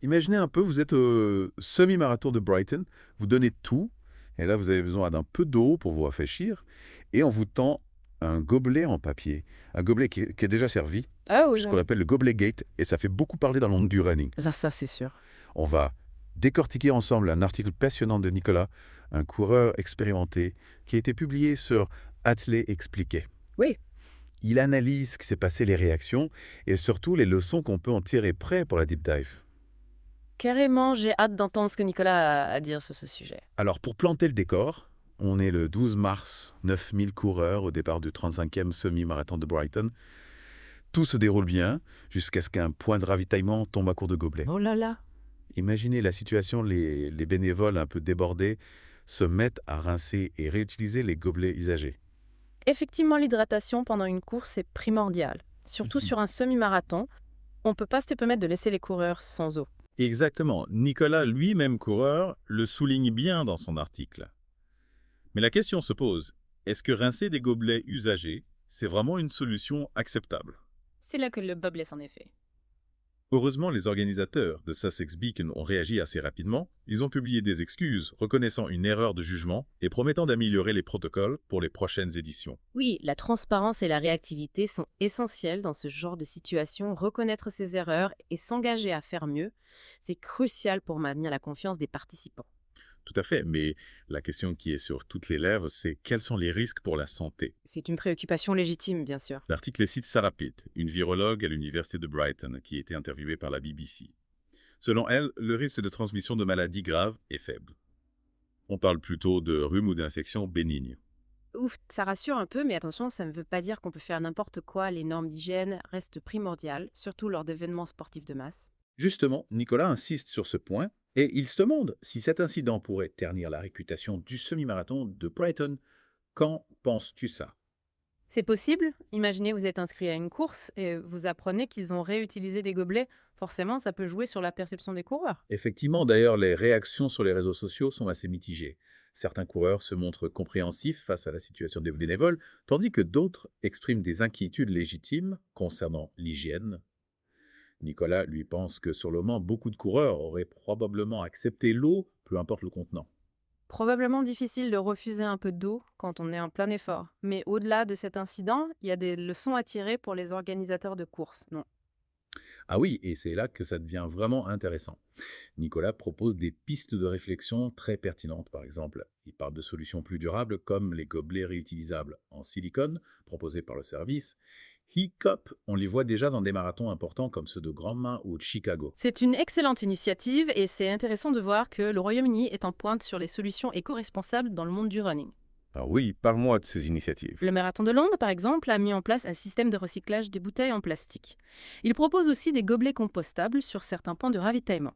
Imaginez un peu, vous êtes au semi-marathon de Brighton, vous donnez tout, et là vous avez besoin d'un peu d'eau pour vous rafraîchir, et on vous tend un gobelet en papier, un gobelet qui est déjà servi, Ah oui, ce qu'on oui. appelle le gobelet gate, et ça fait beaucoup parler dans le monde du running. Ça c'est sûr. On va décortiquer ensemble un article passionnant de Nicolas, un coureur expérimenté, qui a été publié sur Athlé Expliqué. Oui. Il analyse ce qui s'est passé, les réactions, et surtout les leçons qu'on peut en tirer prêt pour la deep dive. Carrément, j'ai hâte d'entendre ce que Nicolas a à dire sur ce sujet. Alors, pour planter le décor, on est le 12 mars, 9000 coureurs au départ du 35e semi-marathon de Brighton. Tout se déroule bien jusqu'à ce qu'un point de ravitaillement tombe à court de gobelet. Oh là là. Imaginez la situation, les bénévoles un peu débordés se mettent à rincer et réutiliser les gobelets usagés. Effectivement, l'hydratation pendant une course est primordiale. Surtout sur un semi-marathon, on ne peut pas se permettre de laisser les coureurs sans eau. Exactement. Nicolas, lui-même coureur, le souligne bien dans son article. Mais la question se pose, est-ce que rincer des gobelets usagés, c'est vraiment une solution acceptable? C'est là que le bas blesse en effet. Heureusement, les organisateurs de Sussex Beacon ont réagi assez rapidement. Ils ont publié des excuses, reconnaissant une erreur de jugement et promettant d'améliorer les protocoles pour les prochaines éditions. Oui, la transparence et la réactivité sont essentielles dans ce genre de situation. Reconnaître ses erreurs et s'engager à faire mieux, c'est crucial pour maintenir la confiance des participants. Tout à fait, mais la question qui est sur toutes les lèvres, c'est quels sont les risques pour la santé? C'est une préoccupation légitime, bien sûr. L'article cite Sarah Pitt, une virologue à l'université de Brighton, qui a été interviewée par la BBC. Selon elle, le risque de transmission de maladies graves est faible. On parle plutôt de rhume ou d'infection bénigne. Ouf, ça rassure un peu, mais attention, ça ne veut pas dire qu'on peut faire n'importe quoi. Les normes d'hygiène restent primordiales, surtout lors d'événements sportifs de masse. Justement, Nicolas insiste sur ce point et il se demande si cet incident pourrait ternir la réputation du semi-marathon de Brighton. Qu'en penses-tu ça? C'est possible. Imaginez, vous êtes inscrit à une course et vous apprenez qu'ils ont réutilisé des gobelets. Forcément, ça peut jouer sur la perception des coureurs. Effectivement, d'ailleurs, les réactions sur les réseaux sociaux sont assez mitigées. Certains coureurs se montrent compréhensifs face à la situation des bénévoles, tandis que d'autres expriment des inquiétudes légitimes concernant l'hygiène. Nicolas, lui, pense que sur le moment, beaucoup de coureurs auraient probablement accepté l'eau, peu importe le contenant. Probablement difficile de refuser un peu d'eau quand on est en plein effort. Mais au-delà de cet incident, il y a des leçons à tirer pour les organisateurs de courses. Non. Ah oui, et c'est là que ça devient vraiment intéressant. Nicolas propose des pistes de réflexion très pertinentes, par exemple. Il parle de solutions plus durables comme les gobelets réutilisables en silicone proposés par le service. Cup, on les voit déjà dans des marathons importants comme ceux de Grand Main ou de Chicago. C'est une excellente initiative et c'est intéressant de voir que le Royaume-Uni est en pointe sur les solutions éco-responsables dans le monde du running. Ah oui, parle-moi de ces initiatives. Le Marathon de Londres, par exemple, a mis en place un système de recyclage des bouteilles en plastique. Il propose aussi des gobelets compostables sur certains points de ravitaillement.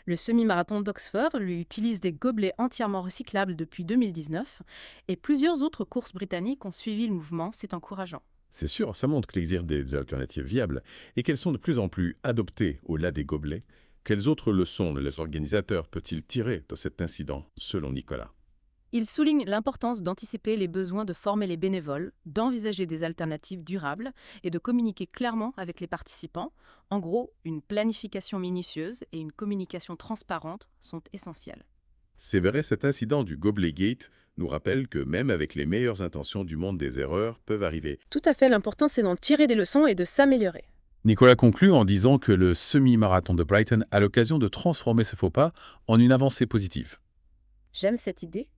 Le semi-marathon d'Oxford lui utilise des gobelets entièrement recyclables depuis 2019 et plusieurs autres courses britanniques ont suivi le mouvement, c'est encourageant. C'est sûr, ça montre qu'il existe des alternatives viables et qu'elles sont de plus en plus adoptées au-delà des gobelets. Quelles autres leçons les organisateurs peuvent-ils tirer de cet incident, selon Nicolas? Il souligne l'importance d'anticiper les besoins de former les bénévoles, d'envisager des alternatives durables et de communiquer clairement avec les participants. En gros, une planification minutieuse et une communication transparente sont essentielles. C'est vrai, cet incident du Gobelet Gate nous rappelle que même avec les meilleures intentions du monde, des erreurs peuvent arriver. Tout à fait, l'important c'est d'en tirer des leçons et de s'améliorer. Nicolas conclut en disant que le semi-marathon de Brighton a l'occasion de transformer ce faux pas en une avancée positive. J'aime cette idée.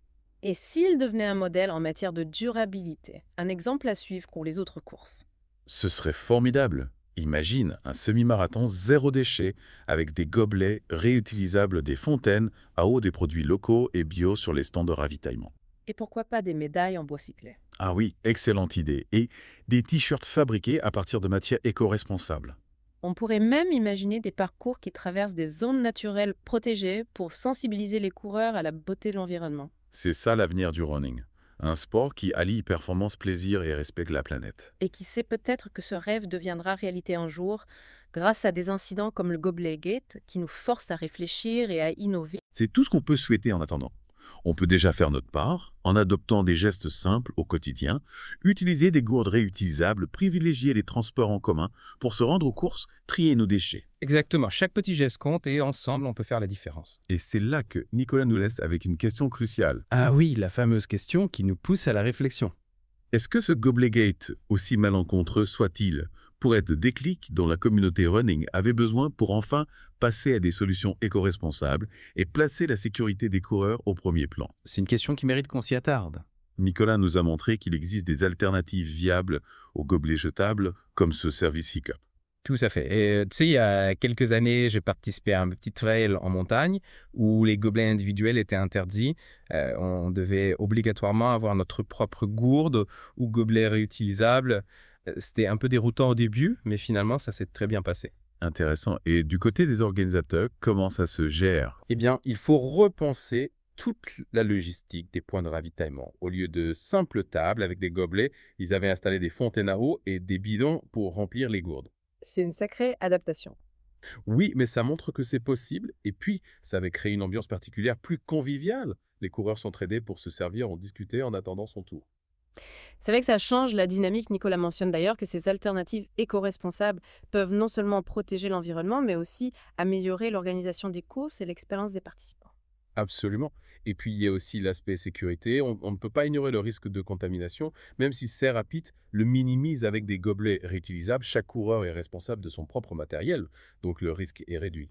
Et s'il devenait un modèle en matière de durabilité, un exemple à suivre pour les autres courses? Ce serait formidable. Imagine un semi-marathon zéro déchet avec des gobelets réutilisables, des fontaines à eau, des produits locaux et bio sur les stands de ravitaillement. Et pourquoi pas des médailles en bois cyclé? Ah oui, excellente idée. Et des t-shirts fabriqués à partir de matières éco-responsables. On pourrait même imaginer des parcours qui traversent des zones naturelles protégées pour sensibiliser les coureurs à la beauté de l'environnement. C'est ça l'avenir du running. Un sport qui allie performance, plaisir et respect de la planète. Et qui sait peut-être que ce rêve deviendra réalité un jour grâce à des incidents comme le Gobelet Gate qui nous forcent à réfléchir et à innover. C'est tout ce qu'on peut souhaiter en attendant. On peut déjà faire notre part en adoptant des gestes simples au quotidien, utiliser des gourdes réutilisables, privilégier les transports en commun pour se rendre aux courses, trier nos déchets. Exactement, chaque petit geste compte et ensemble, on peut faire la différence. Et c'est là que Nicolas nous laisse avec une question cruciale. Ah oui, la fameuse question qui nous pousse à la réflexion. Est-ce que ce gobelet gate, aussi malencontreux soit-il, pourrait être le déclic dont la communauté running avait besoin pour enfin passer à des solutions éco-responsables et placer la sécurité des coureurs au premier plan? C'est une question qui mérite qu'on s'y attarde. Nicolas nous a montré qu'il existe des alternatives viables aux gobelets jetables, comme ce service Hiccup. Tout à fait. Et tu sais, il y a quelques années, j'ai participé à un petit trail en montagne où les gobelets individuels étaient interdits. On devait obligatoirement avoir notre propre gourde ou gobelet réutilisable. C'était un peu déroutant au début, mais finalement, ça s'est très bien passé. Intéressant. Et du côté des organisateurs, comment ça se gère? Eh bien, il faut repenser toute la logistique des points de ravitaillement. Au lieu de simples tables avec des gobelets, ils avaient installé des fontaines à eau et des bidons pour remplir les gourdes. C'est une sacrée adaptation. Oui, mais ça montre que c'est possible. Et puis, ça avait créé une ambiance particulière plus conviviale. Les coureurs s'entraidaient pour se servir, en discuter en attendant son tour. C'est vrai que ça change la dynamique. Nicolas mentionne d'ailleurs que ces alternatives éco-responsables peuvent non seulement protéger l'environnement, mais aussi améliorer l'organisation des courses et l'expérience des participants. Absolument. Et puis, il y a aussi l'aspect sécurité. On ne peut pas ignorer le risque de contamination. Même si Serapit le minimise avec des gobelets réutilisables, chaque coureur est responsable de son propre matériel. Donc, le risque est réduit.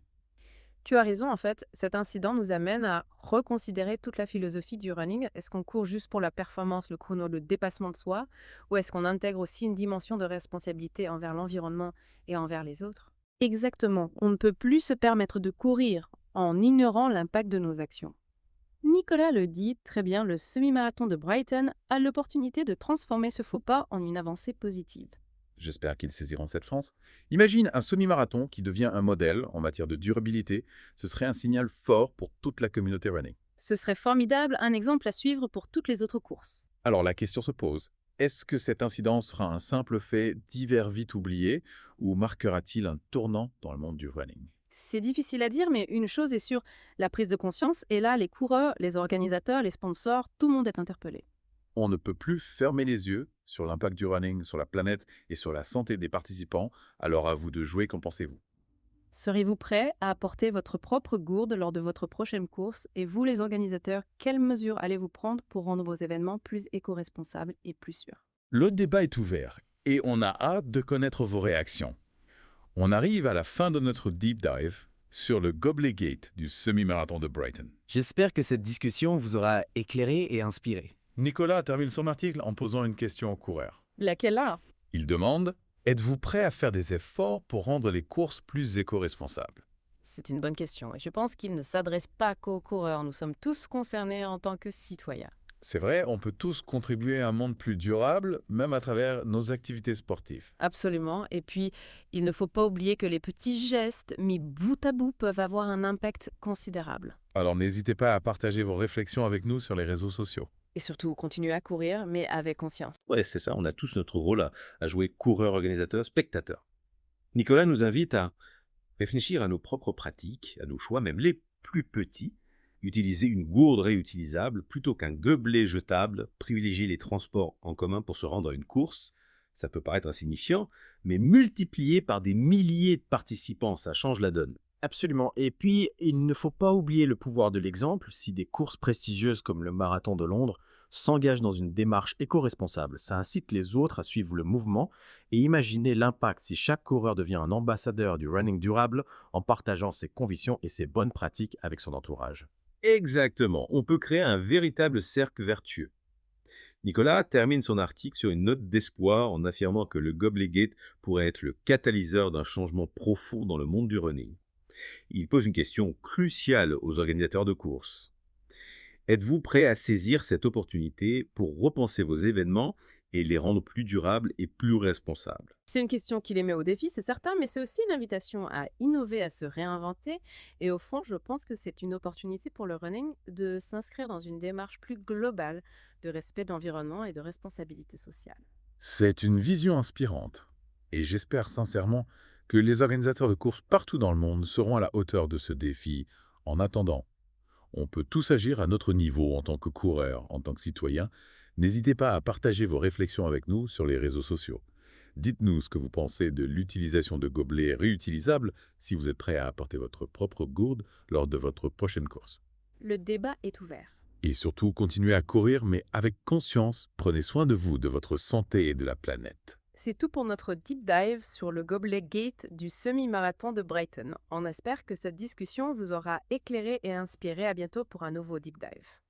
Tu as raison, en fait, cet incident nous amène à reconsidérer toute la philosophie du running. Est-ce qu'on court juste pour la performance, le chrono, le dépassement de soi, ou est-ce qu'on intègre aussi une dimension de responsabilité envers l'environnement et envers les autres? Exactement, on ne peut plus se permettre de courir en ignorant l'impact de nos actions. Nicolas le dit très bien, le semi-marathon de Brighton a l'opportunité de transformer ce faux pas en une avancée positive. J'espère qu'ils saisiront cette chance. Imagine un semi-marathon qui devient un modèle en matière de durabilité. Ce serait un signal fort pour toute la communauté running. Ce serait formidable, un exemple à suivre pour toutes les autres courses. Alors la question se pose, est-ce que cet incident sera un simple fait divers vite oublié ou marquera-t-il un tournant dans le monde du running? C'est difficile à dire, mais une chose est sûre, la prise de conscience, et là, les coureurs, les organisateurs, les sponsors, tout le monde est interpellé. On ne peut plus fermer les yeux sur l'impact du running, sur la planète et sur la santé des participants, alors à vous de jouer, qu'en pensez-vous? Serez-vous prêt à apporter votre propre gourde lors de votre prochaine course? Et vous, les organisateurs, quelles mesures allez-vous prendre pour rendre vos événements plus éco-responsables et plus sûrs? Le débat est ouvert et on a hâte de connaître vos réactions. On arrive à la fin de notre deep dive sur le Gobelet Gate du semi-marathon de Brighton. J'espère que cette discussion vous aura éclairé et inspiré. Nicolas termine son article en posant une question aux coureurs. Laquelle là? Il demande « Êtes-vous prêt à faire des efforts pour rendre les courses plus éco-responsables ?» C'est une bonne question et je pense qu'il ne s'adresse pas qu'aux coureurs. Nous sommes tous concernés en tant que citoyens. C'est vrai, on peut tous contribuer à un monde plus durable, même à travers nos activités sportives. Absolument. Et puis, il ne faut pas oublier que les petits gestes mis bout à bout peuvent avoir un impact considérable. Alors n'hésitez pas à partager vos réflexions avec nous sur les réseaux sociaux. Et surtout, continuer à courir, mais avec conscience. Ouais, c'est ça, on a tous notre rôle à jouer coureur, organisateur, spectateur. Nicolas nous invite à réfléchir à nos propres pratiques, à nos choix, même les plus petits, utiliser une gourde réutilisable plutôt qu'un gobelet jetable, privilégier les transports en commun pour se rendre à une course. Ça peut paraître insignifiant, mais multiplié par des milliers de participants, ça change la donne. Absolument. Et puis, il ne faut pas oublier le pouvoir de l'exemple. Si des courses prestigieuses comme le Marathon de Londres s'engagent dans une démarche éco-responsable, ça incite les autres à suivre le mouvement et imaginez l'impact si chaque coureur devient un ambassadeur du running durable en partageant ses convictions et ses bonnes pratiques avec son entourage. Exactement, on peut créer un véritable cercle vertueux. Nicolas termine son article sur une note d'espoir en affirmant que le Gobelet Gate pourrait être le catalyseur d'un changement profond dans le monde du running. Il pose une question cruciale aux organisateurs de courses. Êtes-vous prêt à saisir cette opportunité pour repenser vos événements et les rendre plus durables et plus responsables? C'est une question qui les met au défi, c'est certain, mais c'est aussi une invitation à innover, à se réinventer. Et au fond, je pense que c'est une opportunité pour le running de s'inscrire dans une démarche plus globale de respect de l'environnement et de responsabilité sociale. C'est une vision inspirante et j'espère sincèrement que les organisateurs de courses partout dans le monde seront à la hauteur de ce défi. En attendant, On peut tous agir à notre niveau en tant que coureur, en tant que citoyen. N'hésitez pas à partager vos réflexions avec nous sur les réseaux sociaux. Dites-nous ce que vous pensez de l'utilisation de gobelets réutilisables si vous êtes prêt à apporter votre propre gourde lors de votre prochaine course. Le débat est ouvert. Et surtout, continuez à courir, mais avec conscience. Prenez soin de vous, de votre santé et de la planète. C'est tout pour notre deep dive sur le gobelet Gate du semi-marathon de Brighton. On espère que cette discussion vous aura éclairé et inspiré. À bientôt pour un nouveau deep dive.